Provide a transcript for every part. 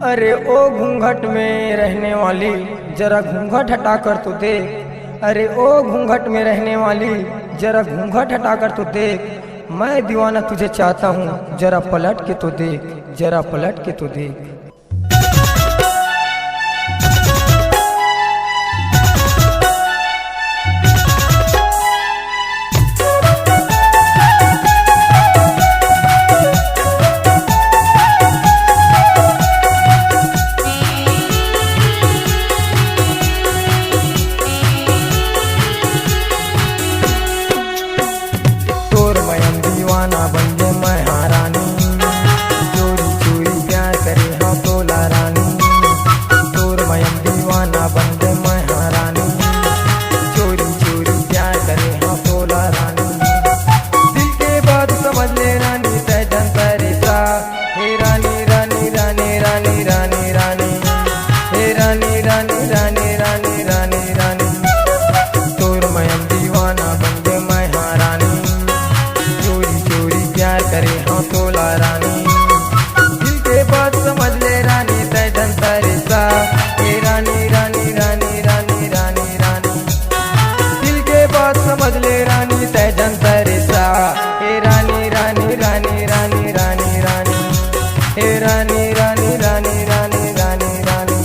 अरे ओ घूंघट में रहने वाली जरा घूंघट हटाकर तो देख। अरे ओ घूंघट में रहने वाली जरा घूंघट हटाकर तो देख। मैं दीवाना तुझे चाहता हूँ, जरा पलट के तो देख, जरा पलट के तो देख। दीवाना बन गए मैं हारानी, चोरी चोरी प्यार करे हाँ तोला रानी। तोर मयम दीवाना बन गए मैं हारानी, चोरी चोरी प्यार करे हाँ तोला रानी। दिल के बात समझ ले रानी तय जनता रेसा। हे रानी रानी रानी रानी रानी रानी, हे रानी रानी रानी रानी रानी रानी। तोर मयम दीवाना बन गए मैं हारानी, प्यार करे हाँ तोला रानी। दिल के बात समझ ले रानी तय जनता रेसा। हे रानी रानी रानी रानी रानी रानी, दिल के बात समझ ले रानी तय जनता रेसा। हे रानी रानी रानी रानी रानी रानी, हे रानी रानी रानी रानी रानी रानी।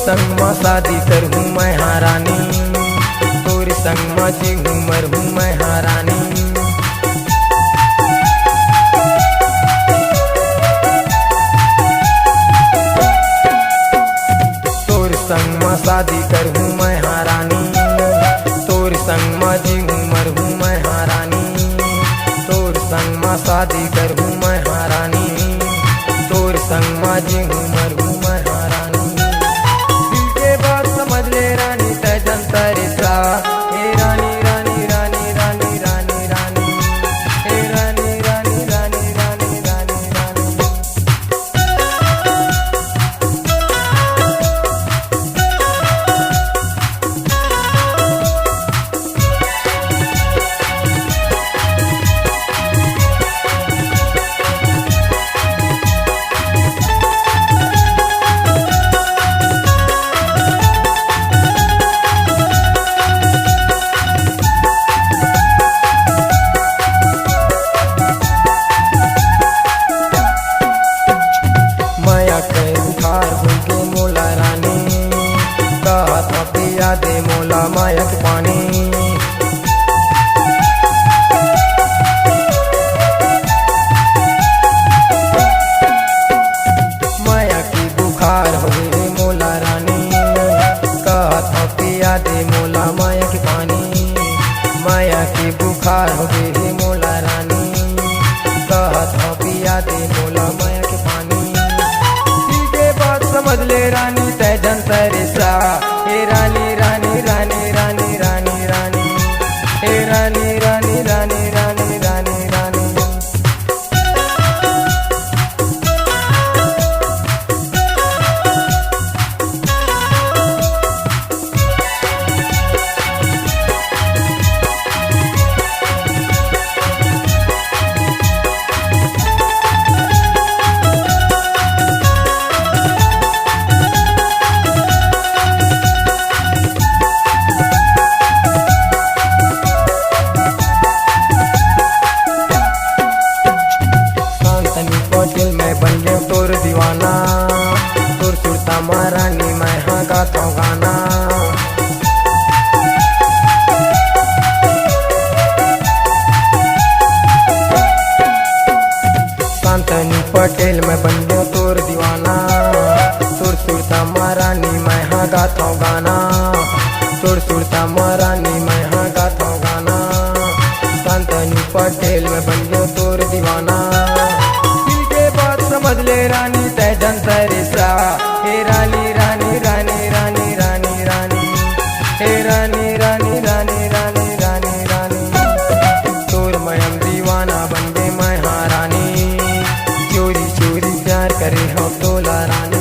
संग में शादी कर हूँ मैं हारानी, तोरी संग में जी उमर हूँ मैं हारानी। तोरी संग में शादी कर हूँ मैं हारानी, तोरी संग में जी उमर हूँ मैं हारानी। तोरी संग में शादी कर हूँ मैं हारानी, तोरी संग में जी उमर हूँ मैं हारानी। बात समझ ले रानी तय जनता रेसा। हे रानी रानी रानी रानी रानी रानी, हे रानी रानी रानी रानी रानी रानी। दे मोला मायक पानी, माया की बुखार हो गई मोला रानी। कहत पिया दे मोला मायक पानी, माया की बुखार हो गई मोला रानी। कहत पिया दे मोला मायक पानी। दिल के बात समझ ले रानी तय जनता रेसा। हे रानी रानी रानी रानी रानी रानी, हे रानी रानी रानी रानी रानी रानी। बन गए तोर दीवाना, तोर सुरता महारानी मैं हाँ गाता हूँ गाना। शांतनी पटेल मैं बन गया तोर दीवाना, तोर सुरता महारानी मैं हाँ गाता हूँ गाना। तोर सुरता महारानी मैं हाँ गाता हूँ गाना। शांतनी पटेल मैं बन गया तोर दीवाना। समझ ले रहा रानी तय जनतरिसा हे रानी रानी रानी रानी रानी रानी हे रानी रानी रानी रानी रानी रानी तोर मयम दीवाना बन गए मैं हाँ रानी चोरी चोरी प्यार करे हो तोला रानी।